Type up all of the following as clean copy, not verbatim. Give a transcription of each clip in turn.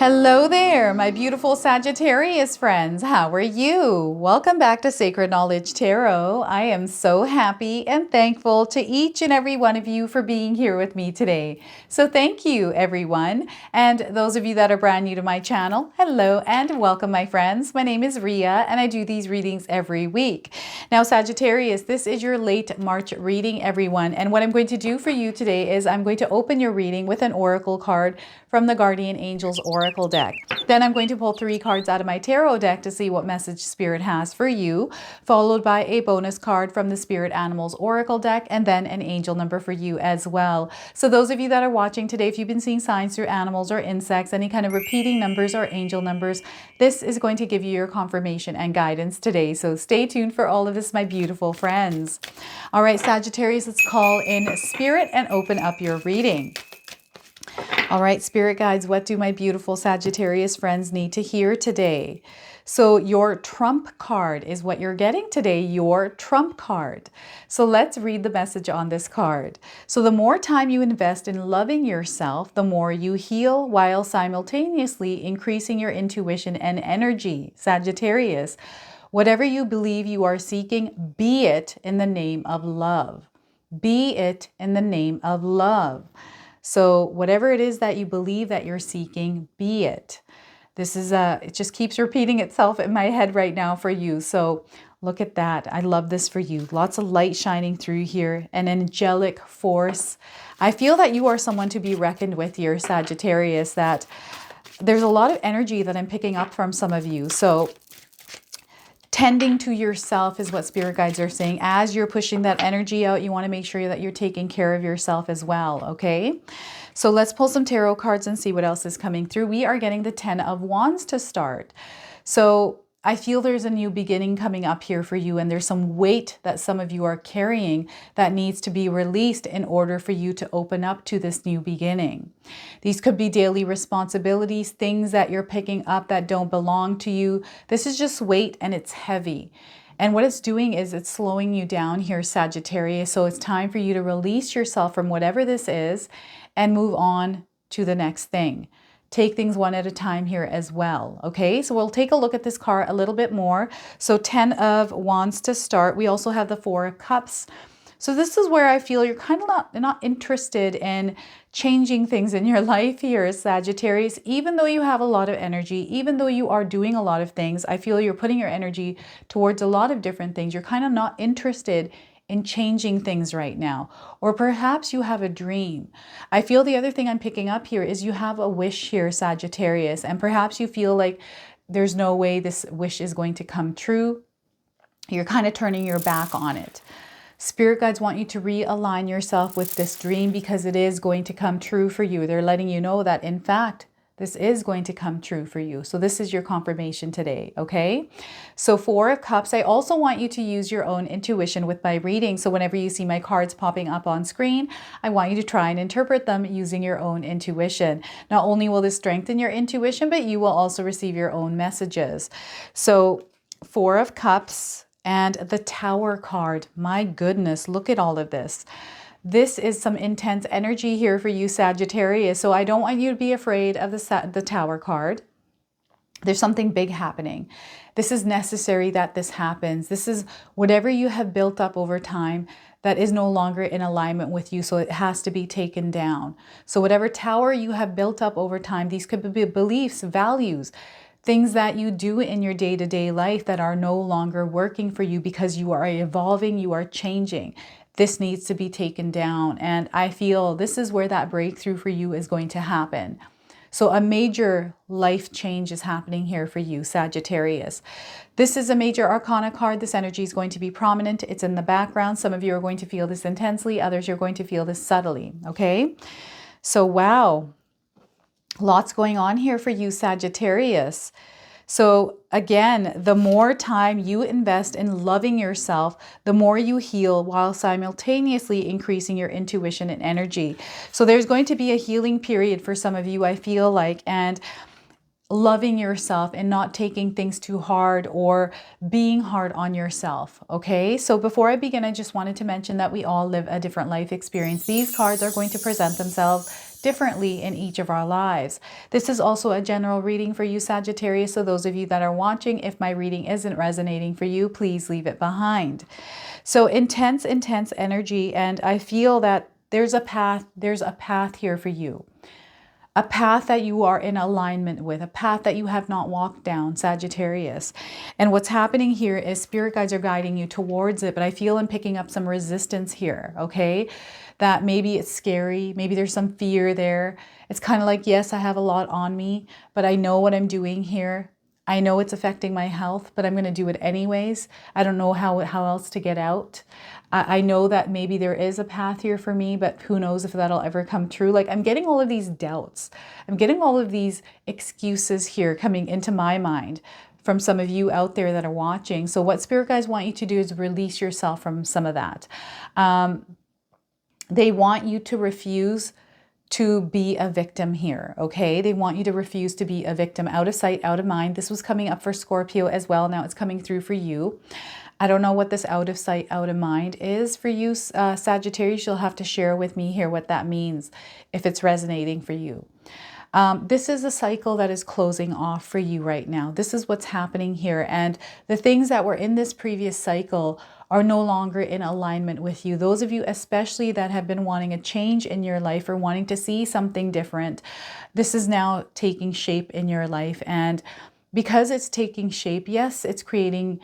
Hello there, my beautiful Sagittarius friends. How are you? Welcome back to Sacred Knowledge Tarot. I am so happy and thankful to each and every one of you for being here with me today. So thank you, everyone. And those of you that are brand new to my channel, hello and welcome, my friends. My name is Ria and I do these readings every week. Now, Sagittarius, this is your late March reading, everyone. And what I'm going to do for you today is I'm going to open your reading with an oracle card from the Guardian Angels Oracle deck. Then I'm going to pull 3 cards out of my tarot deck to see what message Spirit has for you, followed by a bonus card from the Spirit Animals Oracle deck, and then an angel number for you as well. So those of you that are watching today, if you've been seeing signs through animals or insects, any kind of repeating numbers or angel numbers, this is going to give you your confirmation and guidance today. So stay tuned for all of this, my beautiful friends. All right, Sagittarius, let's call in Spirit and open up your reading. All right, Spirit guides, what do my beautiful Sagittarius friends need to hear today? So your trump card is what you're getting today, your trump card. So let's read the message on this card. So the more time you invest in loving yourself, the more you heal while simultaneously increasing your intuition and energy. Sagittarius, whatever you believe you are seeking, be it in the name of love. Be it in the name of love. So whatever it is that you believe that you're seeking, be it. This is it just keeps repeating itself in my head right now for you. So look at that. I love this for you. Lots of light shining through here, an angelic force. I feel that you are someone to be reckoned with here, Sagittarius, that there's a lot of energy that I'm picking up from some of you. So tending to yourself is what spirit guides are saying. As you're pushing that energy out, you want to make sure that you're taking care of yourself as well, okay? So let's pull some tarot cards and see what else is coming through. We are getting the 10 of Wands to start. So I feel there's a new beginning coming up here for you, and there's some weight that some of you are carrying that needs to be released in order for you to open up to this new beginning. These could be daily responsibilities, things that you're picking up that don't belong to you. This is just weight and it's heavy. And what it's doing is it's slowing you down here, Sagittarius. So it's time for you to release yourself from whatever this is and move on to the next thing. Take things one at a time here as well. Okay, so we'll take a look at this card a little bit more. So 10 of Wands to start. We also have the 4 of Cups. So this is where I feel you're kind of not interested in changing things in your life here, Sagittarius. Even though you have a lot of energy, even though you are doing a lot of things, I feel you're putting your energy towards a lot of different things. You're kind of not interested in changing things right now. Or perhaps you have a dream. I feel the other thing I'm picking up here is you have a wish here, Sagittarius, and perhaps you feel like there's no way this wish is going to come true. You're kind of turning your back on it. Spirit guides want you to realign yourself with this dream because it is going to come true for you. They're letting you know that, in fact, this is going to come true for you. So this is your confirmation today, okay? So 4 of Cups, I also want you to use your own intuition with my reading. So whenever you see my cards popping up on screen, I want you to try and interpret them using your own intuition. Not only will this strengthen your intuition, but you will also receive your own messages. So 4 of Cups and the Tower card. My goodness, look at all of this. This is some intense energy here for you, Sagittarius. So I don't want you to be afraid of the Tower card. There's something big happening. This is necessary that this happens. This is whatever you have built up over time that is no longer in alignment with you. So it has to be taken down. So whatever tower you have built up over time, these could be beliefs, values, things that you do in your day-to-day life that are no longer working for you because you are evolving, you are changing. This needs to be taken down. And I feel this is where that breakthrough for you is going to happen. So a major life change is happening here for you, Sagittarius. This is a major arcana card. This energy is going to be prominent. It's in the background. Some of you are going to feel this intensely. Others, you're going to feel this subtly. Okay. So, wow. Lots going on here for you, Sagittarius. So again, the more time you invest in loving yourself, the more you heal while simultaneously increasing your intuition and energy. So there's going to be a healing period for some of you, I feel like, and loving yourself and not taking things too hard or being hard on yourself. Okay, so before I begin, I just wanted to mention that we all live a different life experience. These cards are going to present themselves differently in each of our lives. This is also a general reading for you, Sagittarius. So those of you that are watching, if my reading isn't resonating for you, please leave it behind. So intense energy. And I feel that there's a path here for you. A path that you are in alignment with, a path that you have not walked down, Sagittarius. And what's happening here is spirit guides are guiding you towards it, but I feel I'm picking up some resistance here, okay? That maybe it's scary, maybe there's some fear there. It's kind of like, yes, I have a lot on me, but I know what I'm doing here. I know it's affecting my health, but I'm going to do it anyways. I don't know how else to get out. I know that maybe there is a path here for me, but who knows if that'll ever come true. Like, I'm getting all of these doubts. I'm getting all of these excuses here coming into my mind from some of you out there that are watching. So what spirit guides want you to do is release yourself from some of that. They want you to refuse to be a victim here, okay? They want you to refuse to be a victim. Out of sight, out of mind. This was coming up for Scorpio as well. Now it's coming through for you. I don't know what this out of sight, out of mind is for you, Sagittarius. You'll have to share with me here what that means if it's resonating for you. This is a cycle that is closing off for you right now. This is what's happening here. And the things that were in this previous cycle are no longer in alignment with you. Those of you especially that have been wanting a change in your life or wanting to see something different, this is now taking shape in your life. And because it's taking shape, yes, it's creating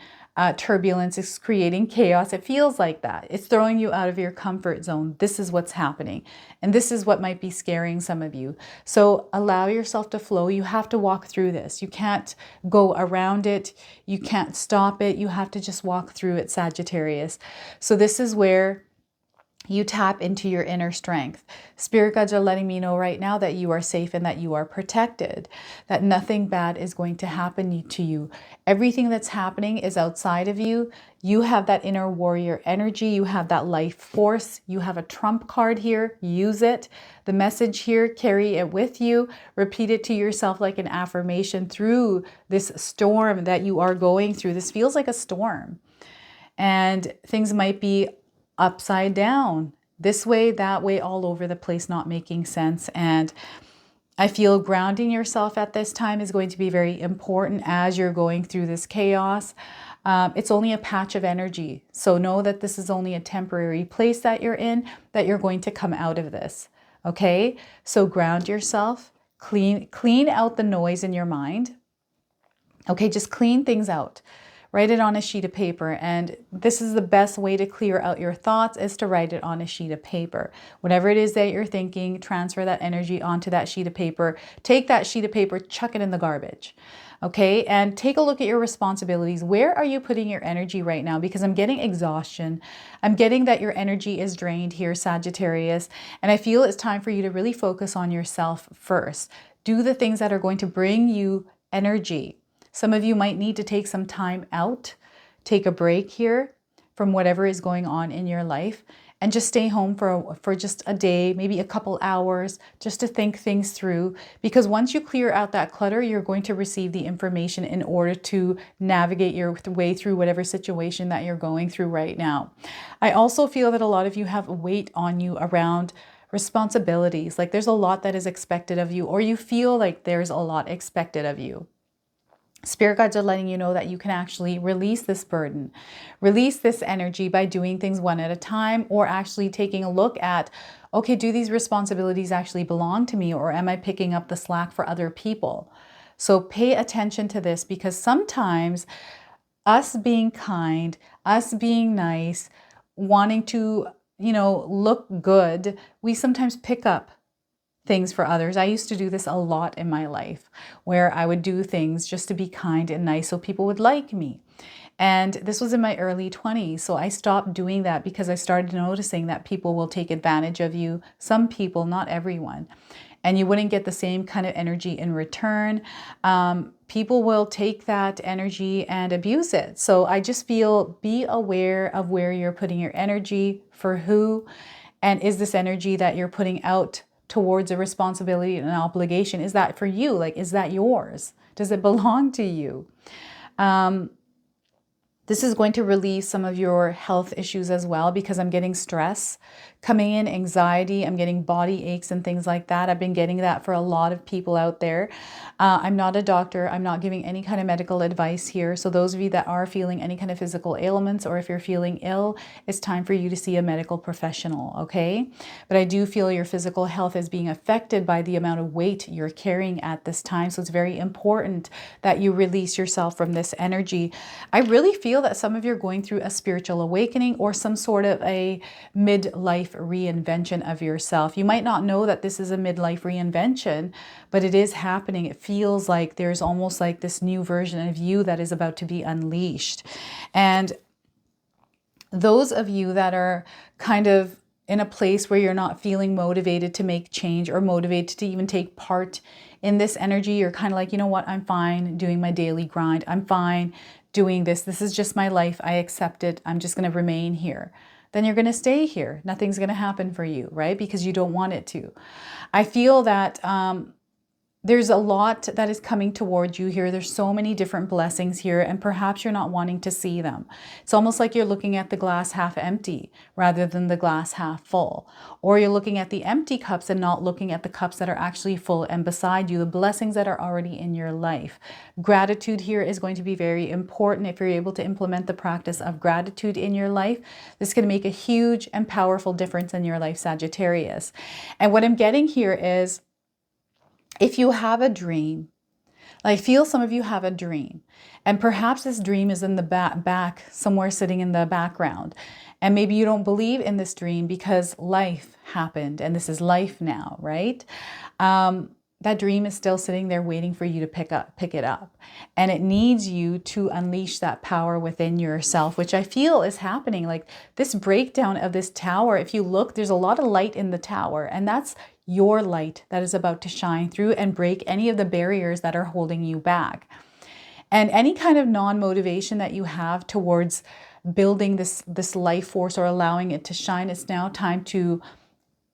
turbulence, it's creating chaos. It feels like that. It's throwing you out of your comfort zone. This is what's happening. And this is what might be scaring some of you. So allow yourself to flow. You have to walk through this. You can't go around it. You can't stop it. You have to just walk through it, Sagittarius. So this is where you tap into your inner strength. Spirit guides are letting me know right now that you are safe and that you are protected, that nothing bad is going to happen to you. Everything that's happening is outside of you. You have that inner warrior energy. You have that life force. You have a trump card here. Use it. The message here, carry it with you. Repeat it to yourself like an affirmation through this storm that you are going through. This feels like a storm. And things might be upside down, this way, that way, all over the place, not making sense. And I feel grounding yourself at this time is going to be very important as you're going through this chaos. It's only a patch of energy. So know that this is only a temporary place that you're in, that you're going to come out of this. Okay? So ground yourself, clean out the noise in your mind. Okay, just clean things out. Write it on a sheet of paper, and this is the best way to clear out your thoughts, is to write it on a sheet of paper. Whatever it is that you're thinking, transfer that energy onto that sheet of paper. Take that sheet of paper, chuck it in the garbage. Okay, and take a look at your responsibilities. Where are you putting your energy right now? Because I'm getting exhaustion. I'm getting that your energy is drained here, Sagittarius, and I feel it's time for you to really focus on yourself first. Do the things that are going to bring you energy. Some of you might need to take some time out, take a break here from whatever is going on in your life, and just stay home for just a day, maybe a couple hours, just to think things through. Because once you clear out that clutter, you're going to receive the information in order to navigate your way through whatever situation that you're going through right now. I also feel that a lot of you have weight on you around responsibilities. Like there's a lot that is expected of you, or you feel like there's a lot expected of you. Spirit guides are letting you know that you can actually release this burden, release this energy by doing things one at a time, or actually taking a look at, okay, do these responsibilities actually belong to me, or am I picking up the slack for other people? So pay attention to this, because sometimes us being kind, us being nice, wanting to, look good, we sometimes pick up things for others. I used to do this a lot in my life, where I would do things just to be kind and nice so people would like me. And this was in my early 20s. So I stopped doing that because I started noticing that people will take advantage of you. Some people, not everyone. And you wouldn't get the same kind of energy in return. People will take that energy and abuse it. So I just feel, be aware of where you're putting your energy, for who, and is this energy that you're putting out towards a responsibility and an obligation, is that for you? Like, is that yours? Does it belong to you? This is going to relieve some of your health issues as well, because I'm getting stress coming in, anxiety, I'm getting body aches and things like that. I've been getting that for a lot of people out there. I'm not a doctor. I'm not giving any kind of medical advice here. So those of you that are feeling any kind of physical ailments, or if you're feeling ill, it's time for you to see a medical professional, okay? But I do feel your physical health is being affected by the amount of weight you're carrying at this time. So it's very important that you release yourself from this energy. I really feel that some of you are going through a spiritual awakening or some sort of a midlife reinvention of yourself. You might not know that this is a midlife reinvention, but it is happening. It feels like there's almost like this new version of you that is about to be unleashed. And those of you that are kind of in a place where you're not feeling motivated to make change or motivated to even take part in this energy, you're kind of like, you know what, I'm fine doing my daily grind. I'm fine doing this. This is just my life. I accept it. I'm just going to remain here. Then you're going to stay here. Nothing's going to happen for you, right? Because you don't want it to. I feel that there's a lot that is coming towards you here. There's so many different blessings here, and perhaps you're not wanting to see them. It's almost like you're looking at the glass half empty rather than the glass half full. Or you're looking at the empty cups and not looking at the cups that are actually full and beside you, the blessings that are already in your life. Gratitude here is going to be very important. If you're able to implement the practice of gratitude in your life, this is going to make a huge and powerful difference in your life, Sagittarius. And what I'm getting here is, if you have a dream, I feel some of you have a dream, and perhaps this dream is in the back somewhere, sitting in the background. And maybe you don't believe in this dream because life happened and this is life now, right? That dream is still sitting there waiting for you to pick it up. And it needs you to unleash that power within yourself, which I feel is happening. Like this breakdown of this tower, if you look, there's a lot of light in the tower, and that's your light that is about to shine through and break any of the barriers that are holding you back. And any kind of non-motivation that you have towards building this life force or allowing it to shine, it's now time to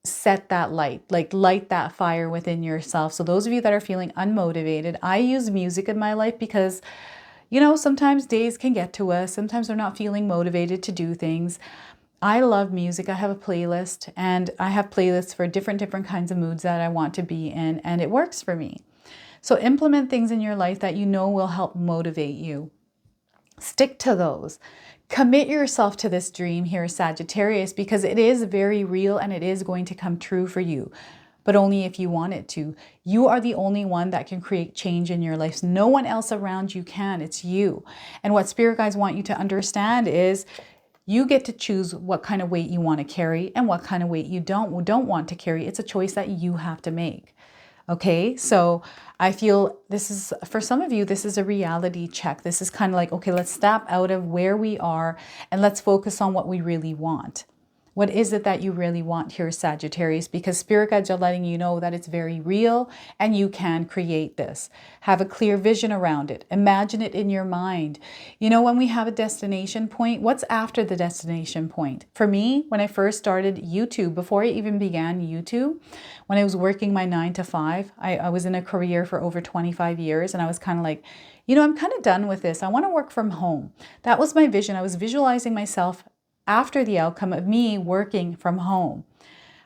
set that light, like light that fire within yourself. So those of you that are feeling unmotivated, I use music in my life because, you know, sometimes days can get to us. Sometimes we're not feeling motivated to do things. I love music. I have a playlist, and I have playlists for different kinds of moods that I want to be in, and it works for me. So implement things in your life that you know will help motivate you. Stick to those. Commit yourself to this dream here, Sagittarius, because it is very real and it is going to come true for you, but only if you want it to. You are the only one that can create change in your life. No one else around you can. It's you. And what spirit guides want you to understand is you get to choose what kind of weight you want to carry and what kind of weight you don't want to carry. It's a choice that you have to make. Okay, so I feel this is, for some of you, this is a reality check. This is kind of like, okay, let's step out of where we are and let's focus on what we really want. What is it that you really want here, Sagittarius? Because spirit guides are letting you know that it's very real and you can create this. Have a clear vision around it. Imagine it in your mind. You know, when we have a destination point, what's after the destination point? For me, when I first started YouTube, before I even began YouTube, when I was working my 9 to 5, I was in a career for over 25 years, and I was kind of like, you know, I'm kind of done with this. I want to work from home. That was my vision. I was visualizing myself after the outcome of me working from home,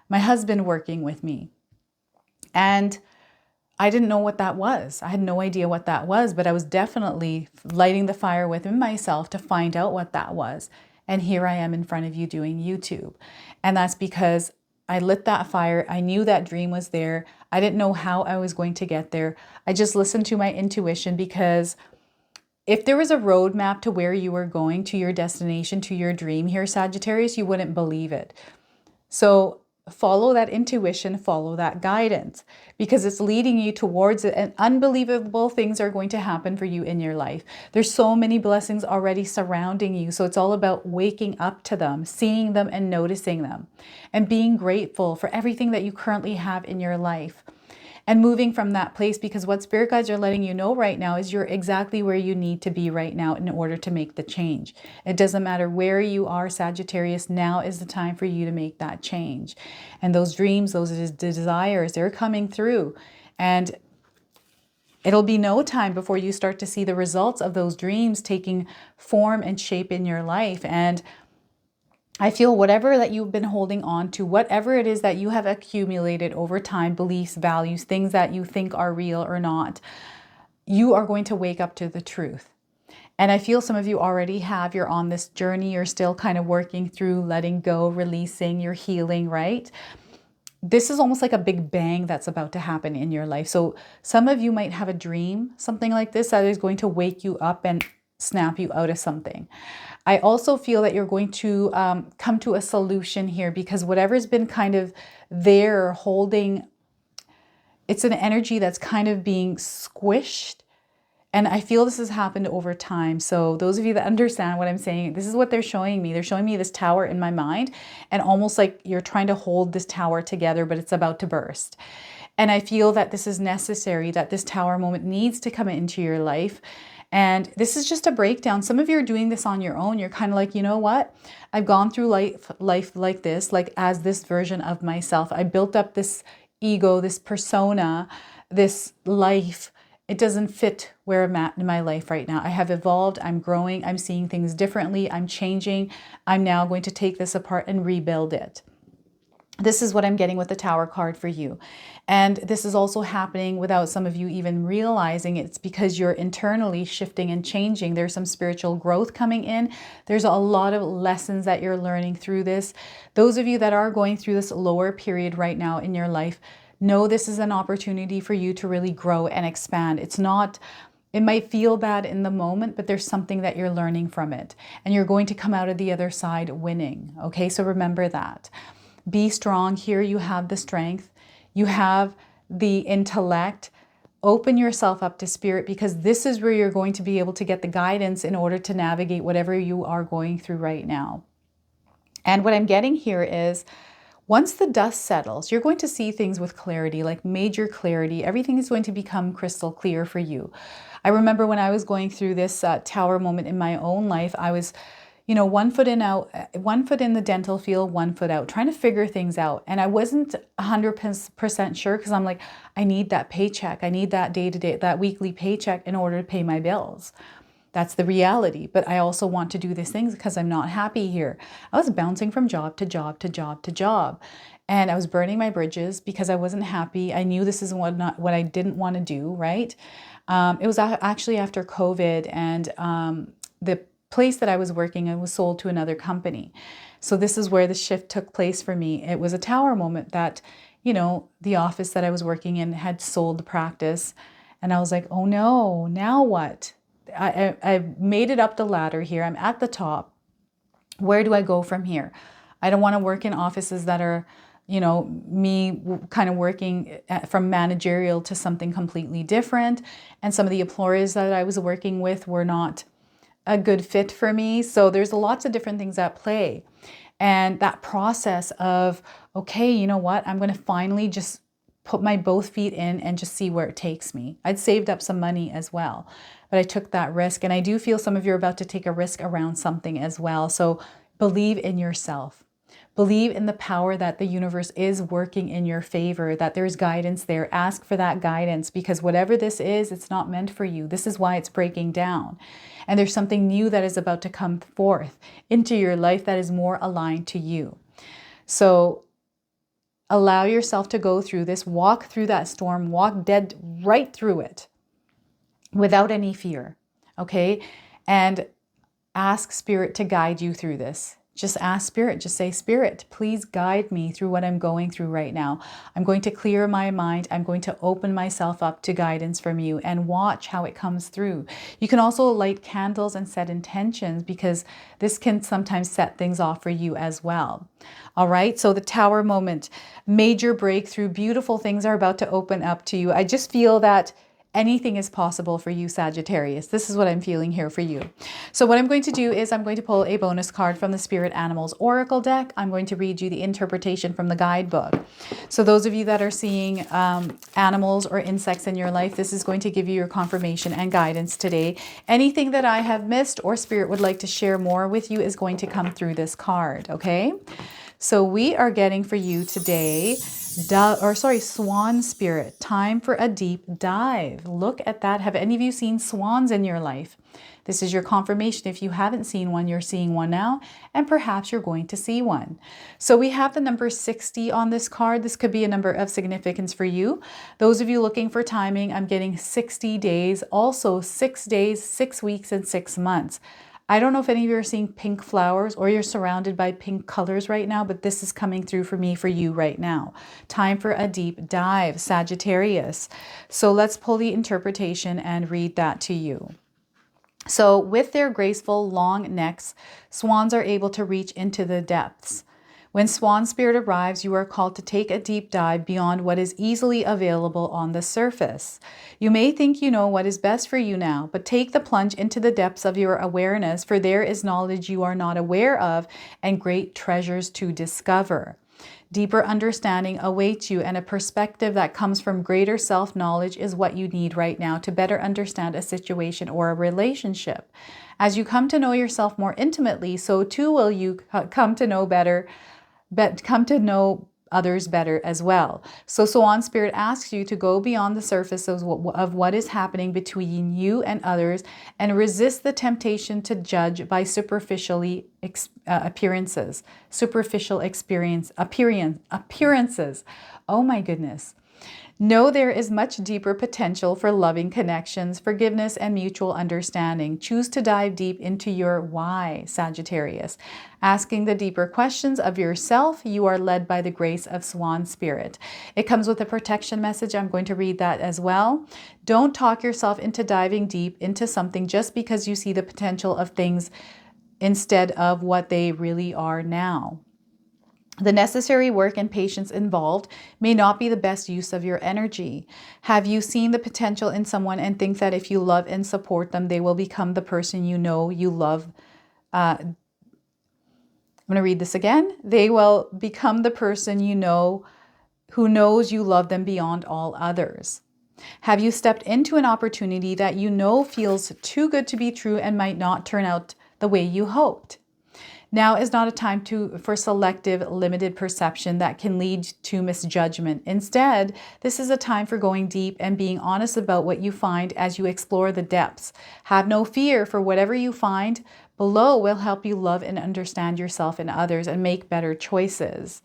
my husband working with me. And I didn't know what that was. I had no idea what that was, but I was definitely lighting the fire within myself to find out what that was. And here I am in front of you doing YouTube. And that's because I lit that fire. I knew that dream was there. I didn't know how I was going to get there. I just listened to my intuition, because if there was a roadmap to where you were going, to your destination, to your dream here, Sagittarius, you wouldn't believe it. So follow that intuition, follow that guidance, because it's leading you towards it, and unbelievable things are going to happen for you in your life. There's so many blessings already surrounding you. So it's all about waking up to them, seeing them and noticing them, and being grateful for everything that you currently have in your life. And moving from that place, because what spirit guides are letting you know right now is you're exactly where you need to be right now in order to make the change. It doesn't matter where you are, Sagittarius, now is the time for you to make that change. And those dreams, those desires, they're coming through. And It'll be no time before you start to see the results of those dreams taking form and shape in your life. And I feel whatever that you've been holding on to, whatever it is that you have accumulated over time, beliefs, values, things that you think are real or not, you are going to wake up to the truth. And I feel some of you already have, you're on this journey, you're still kind of working through letting go, releasing, you're healing, right? This is almost like a big bang that's about to happen in your life. So some of you might have a dream, something like this, that is going to wake you up and snap you out of something. I also feel that you're going to come to a solution here, because whatever's been kind of there holding, it's an energy that's kind of being squished. And I feel this has happened over time. So those of you that understand what I'm saying, this is what they're showing me. They're showing me this tower in my mind, and almost like you're trying to hold this tower together, but it's about to burst. And I feel that this is necessary, that this tower moment needs to come into your life. And this is just a breakdown. Some of you are doing this on your own. You're kind of like, you know what? I've gone through life like this, like as this version of myself. I built up this ego, this persona, this life. It doesn't fit where I'm at in my life right now. I have evolved, I'm growing, I'm seeing things differently, I'm changing. I'm now going to take this apart and rebuild it. This is what I'm getting with the Tower card for you. And this is also happening without some of you even realizing it's because you're internally shifting and changing. There's some spiritual growth coming in. There's a lot of lessons that you're learning through this. Those of you that are going through this lower period right now in your life, know this is an opportunity for you to really grow and expand. It's not, it might feel bad in the moment, but there's something that you're learning from it. And you're going to come out of the other side winning. Okay, so remember that. Be strong. Here you have the strength. You have the intellect. Open yourself up to spirit, because this is where you're going to be able to get the guidance in order to navigate whatever you are going through right now. And what I'm getting here is, once the dust settles, you're going to see things with clarity, like major clarity. Everything is going to become crystal clear for you. I remember when I was going through this tower moment in my own life, I was, you know, 1 foot in out, 1 foot in the dental field, 1 foot out, trying to figure things out. And I wasn't 100% sure, because I'm like, I need that paycheck. I need that day-to-day, that weekly paycheck in order to pay my bills. That's the reality. But I also want to do these things because I'm not happy here. I was bouncing from job to job to job to job. And I was burning my bridges because I wasn't happy. I knew this is what I didn't want to do, right? It was actually after COVID, and the place that I was working in was sold to another company. So this is where the shift took place for me. It was a tower moment that, you know, the office that I was working in had sold the practice. And I was like, oh no, now what? I've made it up the ladder here. I'm at the top. Where do I go from here? I don't want to work in offices that are, you know, me kind of working from managerial to something completely different. And some of the employers that I was working with were not a good fit for me. So there's lots of different things at play. And that process of, okay, you know what? I'm going to finally just put my both feet in and just see where it takes me. I'd saved up some money as well, but I took that risk. And I do feel some of you are about to take a risk around something as well. So believe in yourself. Believe in the power that the universe is working in your favor, that there's guidance there. Ask for that guidance, because whatever this is, it's not meant for you. This is why it's breaking down. And there's something new that is about to come forth into your life that is more aligned to you. So allow yourself to go through this, walk through that storm, walk dead right through it without any fear, okay? And ask Spirit to guide you through this. Just ask Spirit, just say, Spirit, please guide me through what I'm going through right now. I'm going to clear my mind. I'm going to open myself up to guidance from you, and watch how it comes through. You can also light candles and set intentions, because this can sometimes set things off for you as well. All right, so the tower moment, major breakthrough, beautiful things are about to open up to you. I just feel that anything is possible for you, Sagittarius. This is what I'm feeling here for you. So what I'm going to do is I'm going to pull a bonus card from the Spirit Animals Oracle deck. I'm going to read you the interpretation from the guidebook. So those of you that are seeing animals or insects in your life, this is going to give you your confirmation and guidance today. Anything that I have missed or Spirit would like to share more with you is going to come through this card, okay? So we are getting for you today, Swan Spirit, time for a deep dive. Look at that. Have any of you seen swans in your life? This is your confirmation. If you haven't seen one, you're seeing one now, and perhaps you're going to see one. So we have the number 60 on this card. This could be a number of significance for you. Those of you looking for timing, I'm getting 60 days, also 6 days, 6 weeks, and 6 months. I don't know if any of you are seeing pink flowers or you're surrounded by pink colors right now, but this is coming through for me, for you right now. Time for a deep dive, Sagittarius. So let's pull the interpretation and read that to you. So with their graceful long necks, swans are able to reach into the depths. When Swan Spirit arrives, you are called to take a deep dive beyond what is easily available on the surface. You may think you know what is best for you now, but take the plunge into the depths of your awareness, for there is knowledge you are not aware of and great treasures to discover. Deeper understanding awaits you, and a perspective that comes from greater self-knowledge is what you need right now to better understand a situation or a relationship. As you come to know yourself more intimately, so too will you come to know others better as well. So Swan Spirit asks you to go beyond the surface of what is happening between you and others and resist the temptation to judge by appearances. Oh my goodness. Know there is much deeper potential for loving connections, forgiveness, and mutual understanding. Choose to dive deep into your why, Sagittarius. Asking the deeper questions of yourself, you are led by the grace of Swan Spirit. It comes with a protection message. I'm going to read that as well. Don't talk yourself into diving deep into something just because you see the potential of things instead of what they really are now. The necessary work and patience involved may not be the best use of your energy. Have you seen the potential in someone and think that if you love and support them, they will become the person you know you love? I'm going to read this again. They will become the person you know who knows you love them beyond all others. Have you stepped into an opportunity that you know feels too good to be true and might not turn out the way you hoped? Now is not a time for selective, limited perception that can lead to misjudgment. Instead, this is a time for going deep and being honest about what you find as you explore the depths. Have no fear, for whatever you find below will help you love and understand yourself and others and make better choices.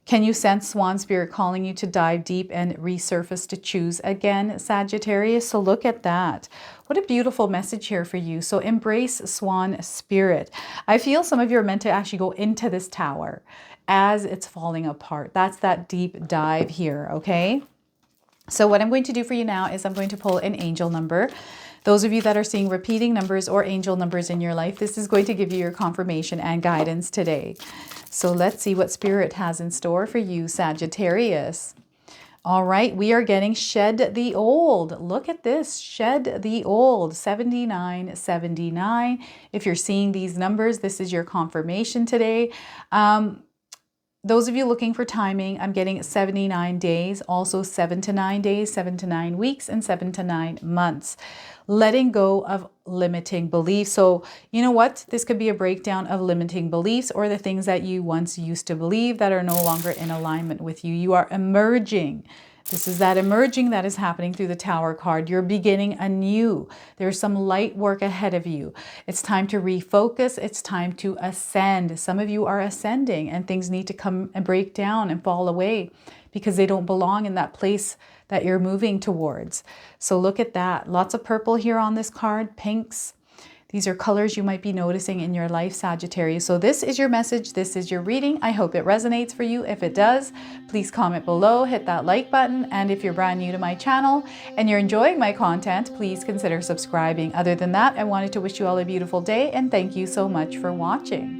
Can you sense Swan Spirit calling you to dive deep and resurface to choose again, Sagittarius? So look at that. What a beautiful message here for you. So embrace Swan Spirit. I feel some of you are meant to actually go into this tower as it's falling apart. That's that deep dive here, okay? So what I'm going to do for you now is I'm going to pull an angel number. Those of you that are seeing repeating numbers or angel numbers in your life, this is going to give you your confirmation and guidance today. So let's see what Spirit has in store for you, Sagittarius. All right, we are getting shed the old. Look at this, shed the old, 7979. If you're seeing these numbers, this is your confirmation today. Those of you looking for timing, I'm getting 79 days, also 7 to 9 days, 7 to 9 weeks, and 7 to 9 months. Letting go of limiting beliefs. So you know what? This could be a breakdown of limiting beliefs or the things that you once used to believe that are no longer in alignment with you. You are emerging. This is that emerging that is happening through the Tower card. You're beginning anew. There's some light work ahead of you. It's time to refocus. It's time to ascend. Some of you are ascending and things need to come and break down and fall away because they don't belong in that place that you're moving towards. So look at that. Lots of purple here on this card, pinks. These are colors you might be noticing in your life, Sagittarius. So this is your message. This is your reading. I hope it resonates for you. If it does, please comment below, hit that like button. And if you're brand new to my channel and you're enjoying my content, please consider subscribing. Other than that, I wanted to wish you all a beautiful day and thank you so much for watching.